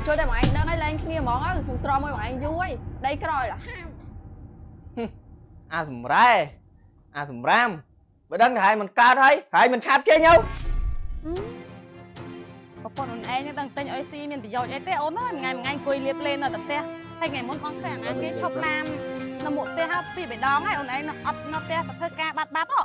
ជួយតែបងឯងដឹងឲ្យលែងគ្នាហ្មងទៅត្រមួយបងឯងយូរហើយដីក្រោយឡាហាមអាសម្រែអាសម្រាមបើដឹងថាហើយមិនកើតហើយមិនឆាប់ចេញទៅប្រពន្ធអូនឯងដឹងទិញអុយស៊ីមានប្រយោជន៍អីទេអូនថ្ងៃអង្គុយលាបលេងនៅតែផ្ទះហើយថ្ងៃមុនបងឃើញអាណាគេឈប់ឡាននៅមុខផ្ទះហើយពីរដងហើយអូនឯងអត់នៅផ្ទះទៅធ្វើការបាត់ហ៎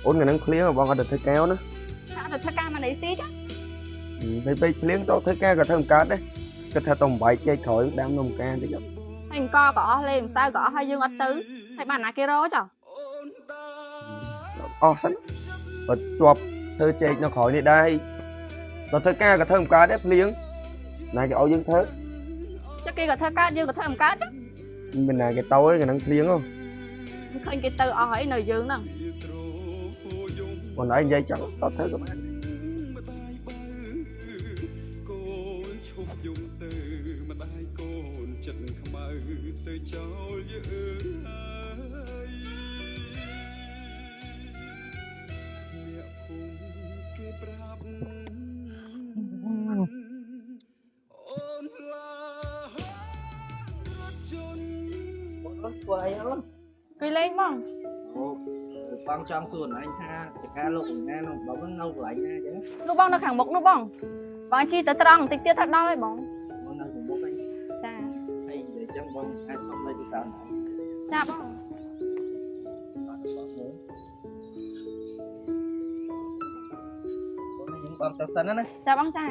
អូនថ្ងៃហ្នឹងភ្លៀងបងអត់ទៅធ្វើការណាអត់ទៅធ្វើការមកនេះស៊ីចាពេលពេកភ្លៀងទៅធ្វើការក៏ធ្វើមិនកើតដែរគាត់ថាទៅបំបែកចេកក្រោយដាំនំការតិចហើយអង្គក៏អស់លេងម្សៅក៏អស់ហើយយើងអត់ទៅហើយបានណាគេរកចុះអស់សិនបើជាប់ធ្វើចេកនៅក្រោយនេះដែរទៅធ្វើការក៏ធ្វើមិនកើតដែរភ្លៀងណាគេឲ្យយើងធ្វើចាគេក៏ធ្វើកើតយើងក៏ធ្វើមិនកើតចាមិនណាគេទៅឯងហ្នឹងភ្លៀងហ៎ឃើញគេទៅអស់ហើយនៅយើងហ្នឹងបងឯងនិយាយចឹងទៅធ្វើក៏បានធ្វើអីអូនគេលេងបងបងចង់សួរអញថាចការលោកណានោះបងនៅកន្លែងណាចឹងនោះបងនៅខាងមុខនោះបងជិះទៅត្រង់បន្តិចទៀតថាដល់ហើយបងនៅខាងមុខហ្នឹងចាហើយនិយាយចឹងបងអាចសុំលេខពិសាណាចាបងបងទៅសិនណាចាបងចា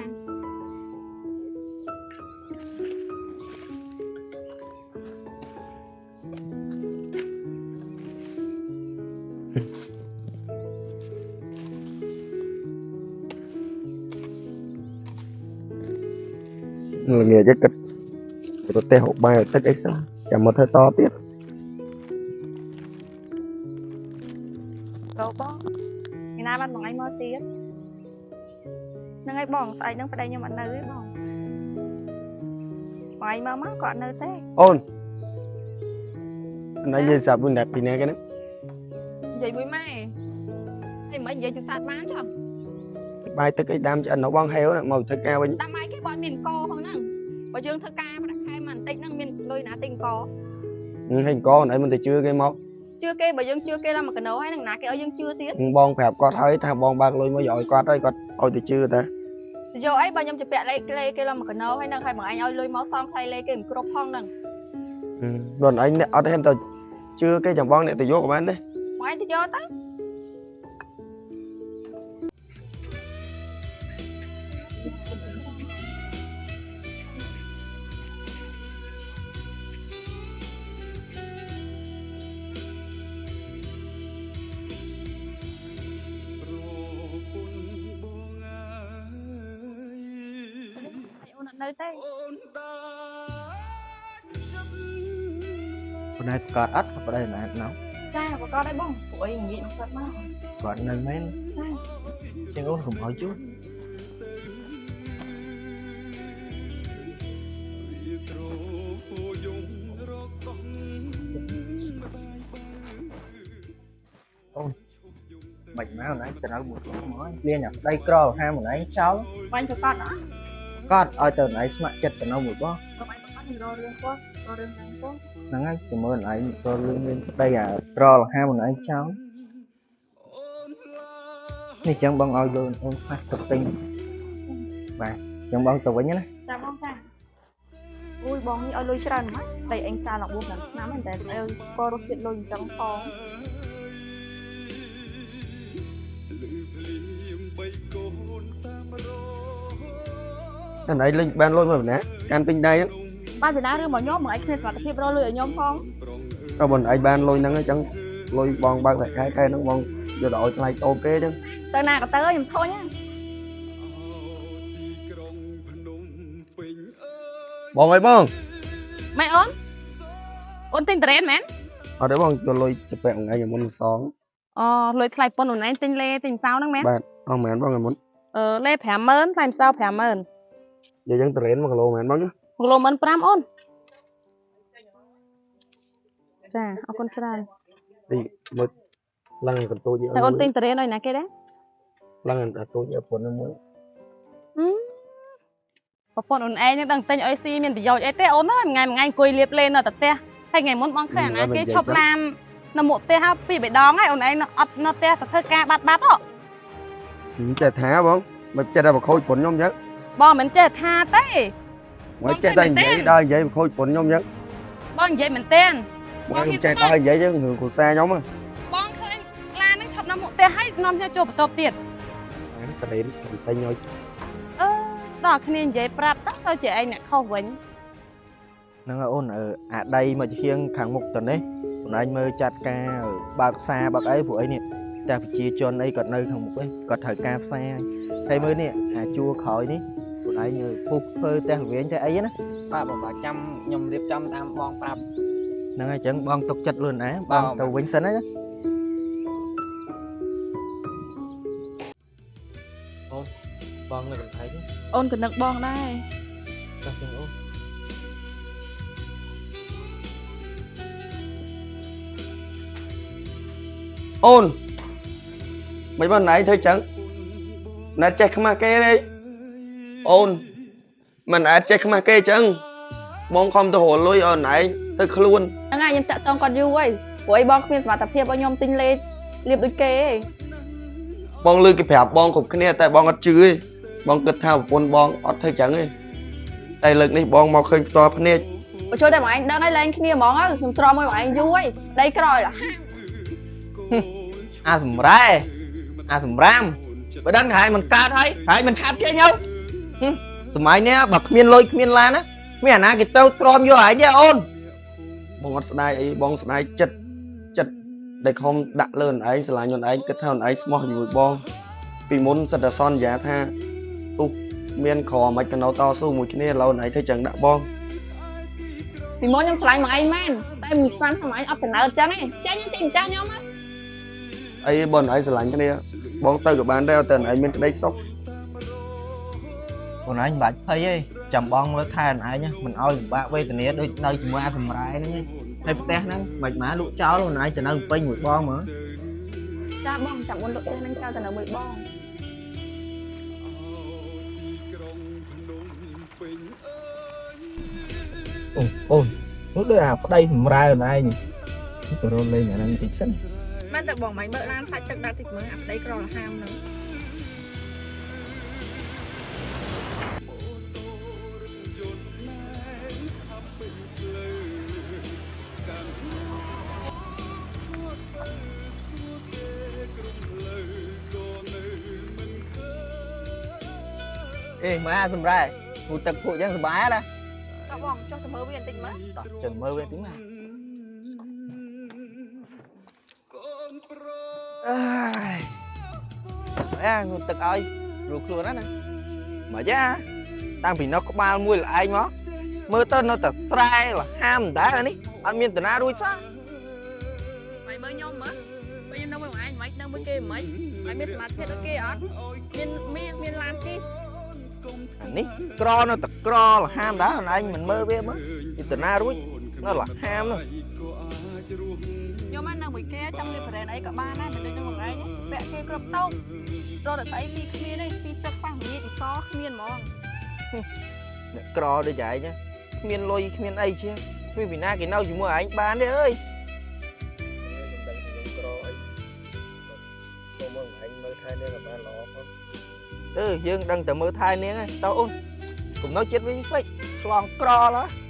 ល្ងាចគិតទៅផ្ទះហូបបាយទឹកអីសោះចាំមកធ្វើតទៀតចូលបងថ្ងៃណាបានបងឯងមកទៀតហ្នឹងហើយបងស្អែកហ្នឹងប្តីខ្ញុំអត់នៅទេបងឯងមកគាត់នៅទេអូនណៃនិយាយស្រាប់វិញតែពីណាគេហ្នឹងនិយាយមួយម៉ែហើយមិននិយាយទៅសាច់បានចុះបាយទឹកអីដាំឆ្អិននៅបងហេវមកធ្វើការវិញដាំបាយគេបងមានកផងហ្នឹងបើយើងធ្វើការប្រាក់ខែមកបន្តិចហ្នឹងមានលុយណាទិញកហើយកអូនអីមិនទៅជឿគេមកជឿគេបើយើងជឿគេដល់មួយកណោហើយនឹងណាគេឲ្យយើងជឿទៀតបងប្រាប់គាត់ហើយថាបងបើកលុយមកយកឲ្យគាត់ហើយគាត់ឲ្យទៅជឿតាយកអីបើខ្ញុំជពាក់លេខគេដល់មួយកណោហើយនឹងឲ្យបងឯងឲ្យលុយមកសងថ្លៃលេខគេមិនគ្រប់ផងហ្នឹងបងឯងអត់ហ៊ានទៅជឿគេចាំបងអ្នកទៅយកក៏បានដែរបងឯងទៅយកទៅនៅទេប៉ុន្តែគាត់អត់ក៏ប្តីណាត់ណោចាគាត់ឲ្យបងពួកអីងាកមកគាត់មកគាត់នៅមែនចាជាងអូនកុំឲ្យជួអូនបាច់មកណៃទៅនៅមួយមកលៀនអាប្តីក្រហាមួយណៃចោលបាញ់ទៅគាត់អត់គាត់ឲ្យទៅណៃស្ម័គ្រចិត្តទៅនៅមួយបងទៅបាញ់ទៅគាត់រករឿងគាត់រករឿងហ្នឹងគាត់ហ្នឹងហើយជំរឿនឯងក៏លឿនមានប្តីអាក្រលហាមួយណៃចោលនេះចឹងបងឲ្យលឿនអូនខ្លះទៅទិញបាទចឹងបងទៅវិញណាចាបងចាអូយបងនេះឲ្យលុយច្រើនហ្មងតែអញសាល4 5ឆ្នាំតែឲ្យស្គាល់រសជាតិលុយអញ្ចឹងផងតែណៃលេងបានលុយមកណាកាន់ពេញដៃបានពីណារឿងមកខ្ញុំមកឯងគ្មានសមត្ថភាពរកលុយឲ្យខ្ញុំផងក៏បងឯងបានលុយហ្នឹងអញ្ចឹងលុយបងបើកតែខែហ្នឹងបងយកទៅឲ្យថ្លៃតូបគេអញ្ចឹងទៅណាក៏ទៅខ្ញុំធុញបងអើយបងម៉ែអូនអូនទិញតរ៉េនមែនអត់ទេបងយកលុយទៅពាក់ថ្ងៃមុនសងអូលុយថ្លៃប៉ុនអូនឯងទិញលេទិញម្សៅហ្នឹងមែនបាទអស់មែនបងថ្ងៃមុនលេ50000ថ្លៃម្សៅ50000និយាយចឹងតរ៉េន1គីឡូមែនបង1គីឡូ15000អូនចាអរគុណច្រើនពីមើល lần còn tôiតែអូនទិញតរេនឲ្យណាគេដែរ lần còn tôi ở phần nó mới ប្រពន្ធអូនឯងនឹងដឹងទិញអុយស៊ីមានប្រយោជន៍អីទេអូនអើយថ្ងៃអង្គុយលាបលេងនៅតែផ្ទះហើយថ្ងៃមុនបងឃើញអាណាគេឈប់ឡាននៅមុខផ្ទះហើយពីរដងហើយអូនឯងអត់នៅផ្ទះទៅធ្វើការបាត់ហ៎ ចេះថាបងមិនចេះតែបខូចប៉ុនខ្ញុំចឹង បងមិនចេះថាទេ មិនចេះតែនិយាយដល់និយាយបខូចប៉ុនខ្ញុំចឹង បងនិយាយមែនទេ បងចេះតែនិយាយចឹងរឿងគ្រួសារខ្ញុំ បងឃើញឡាននឹងឈប់នៅមុខផ្ទះហើយនាំខ្ញុំចូលបន្ទប់ទៀត តែតែតែញយ ដល់គ្នានិយាយប្រាប់ទៅជាឯងអ្នកខុសវិញ ហ្នឹងហើយអូនអាដីមកជាងខាងមុខទៅនេះអូនឯងមើលចាត់ការបើកផ្សារបើកអីព្រោះអីនេះតែប្រជាជនអីគាត់នៅខាងមុខឯងគាត់ត្រូវការផ្សារហើយមើលនេះអាជួរក្រោយនេះអូនឯងពុះធ្វើផ្ទះវិញតែអីណា បាទបើចាំខ្ញុំរៀបចំតាមបងប្រាប់ ហ្នឹងហើយអញ្ចឹងបងទុកចិត្តលឿនណាបងទៅវិញសិនណាបងនៅកន្លែងនេះ អូនក៏នឹកបងដែរ ចុះចឹងអូន អូនមិនបានណៃធ្វើចឹងណែចេះខ្មាស់គេទេអូនមិនអាចចេះខ្មាស់គេចឹងបងខំទៅរលុយអូនឯងទៅខ្លួន ហ្នឹងហើយខ្ញុំតាក់តងគាត់យូរហើយព្រោះអីបងគ្មានសមត្ថភាពឲ្យខ្ញុំទិញលេខលាបដូចគេទេ បងលឺគេប្រាប់បងគ្រប់គ្នាតែបងអត់ជឿទេបងគិតថាប្រពន្ធបងអត់ធ្វើចឹងទេតែលើកនេះបងមកឃើញផ្ទាល់ភ្នែក បើចូលតែបងឯងដឹងហើយលែងគ្នាហ្មងហើយខ្ញុំទ្រាំមួយបងឯងយូរហើយដីក្រោយឡា អាសម្រែអាសម្រាមបើដឹងថាឯងមិនកើតហើយមិនឆាប់ចេញទៅសម័យនេះបើគ្មានលុយគ្មានឡានណាមានអាណាគេទៅទ្រាំយកឯងទេអូន បងអត់ស្ដាយអីបងស្ដាយចិត្តដែលខំដាក់លើអូនឯងស្រឡាញ់អូនឯងគិតថាអូនឯងស្មោះជាមួយបងពីមុនសិតតែសន្យាថាទុះមានក្រមិនក៏នៅតស៊ូមួយគ្នាឥឡូវអូនឯងធ្វើចឹងដាក់បង ពីមុនខ្ញុំស្រឡាញ់បងឯងមែនតែមិនស្មានថាបងឯងអត់ដំណើរចឹងទេចេញចេញម្ចាស់ខ្ញុំហ៎ អីបងអូនឯងស្រឡាញ់គ្នាបងទៅក៏បានដែរតែអូនឯងមានក្តីសុខ អូនឯងមិនបាច់ភ័យទេចាំបងមើលថែអូនឯងមិនឲ្យលំបាកវេទនាដូចនៅជាមួយអាសម្រែហ្នឹងហើយផ្ទះហ្នឹងមិនម៉ាលក់ចោលអូនឯងទៅនៅពេញមួយបងមើល ចាបងចាំអូនលក់ផ្ទះនឹងចោលទៅនៅមួយបង អូននោះដូចអាប្តីសម្រែអូនឯងទៅរកលេងអាហ្នឹងតិចសិន មែនតែបងមិនបើកឡានសាច់ទឹកដាក់តិចមើលអាប្តីក្រលហាមនឹង เอ้มาสำไรกูตึกกูยังสบายนะ តោះបងចុះទៅមើលវាបន្តិចមើល ต่อจังมือเว้ยติ๊งมาเอ้ยกูตึกเอารู้ครัวนั่นนะมาจ้าตั้งผีนกบ้านมวยละไอ้มั้งมือต้นnóแต่ใส่ละห้ามได้แล้วนี่อันมีแต่หน้าด้วยซะ mày mới nhom mà bây giờ đâu mà anh mày đang mới kê mày mày biết mặt thế đó kê ở miên lan chi อันนี้กรอnóแต่กรอละห้ามได้อันanh mình mơ vớiมั้งมีแต่หน้าด้วยnó là ham thôi nhom anh đang mới kê trong cái phần ấy cả ba này mình đây đang một cái nhé vẽ kê cướp tông rồi là thấy phi miên đây phi tật phẳng miên có miên mong ក្រដូចឯងគ្មានលុយគ្មានអីជាពីពីណាគេនៅជាមួយឯងបានទេអើយយើងដឹងតែមើលថែនាងហ្នឹងតើអូនកុំនៅចិត្តវិញពេកឆ្លងក្រឡហ៎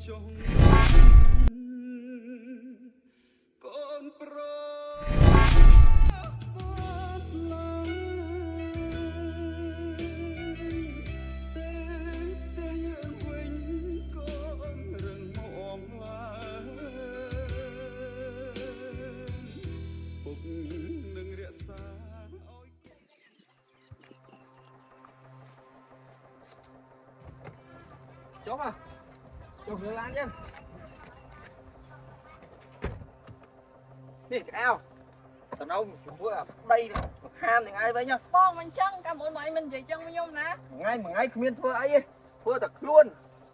จง chốt à chốt người lan nha đi cái ao tao đâu vừa đây nè ham thì ngay vậy nhá បងមិនចឹងកាលមុនមកអីមិននិយាយចឹងខ្ញុំណា ngàyគ្មានធ្វើអីទេធ្វើតែខ្លួន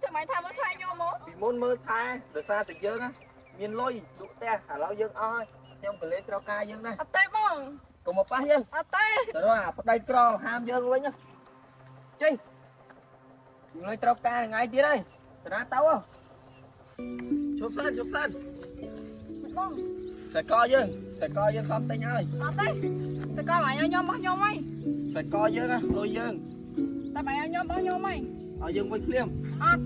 ចាំមិនថាមើលថែខ្ញុំមក ពីមុនមើលថែដោយសារតែយើងណាមានលុយលក់ផ្ទះឥឡូវយើងអស់ហើយខ្ញុំក៏លេងត្រូវការយើងដែរ អត់ទេបង កុំមកប៉ះយើង អត់ទេ ទៅដល់អាប្តីក្រហាមយើងវិញចេញយើងលេងត្រូវការថ្ងៃទៀតហើយតាណាទៅជប់សិន បង ខ្សែកយើងខំទិញហើយ អត់ទេសកលមកឲ្យខ្ញុំរបស់ខ្ញុំហី ខ្សែកយើងណាលុយយើង តែមកឲ្យខ្ញុំរបស់ខ្ញុំហី ឲ្យយើងវិញភ្លាម អត់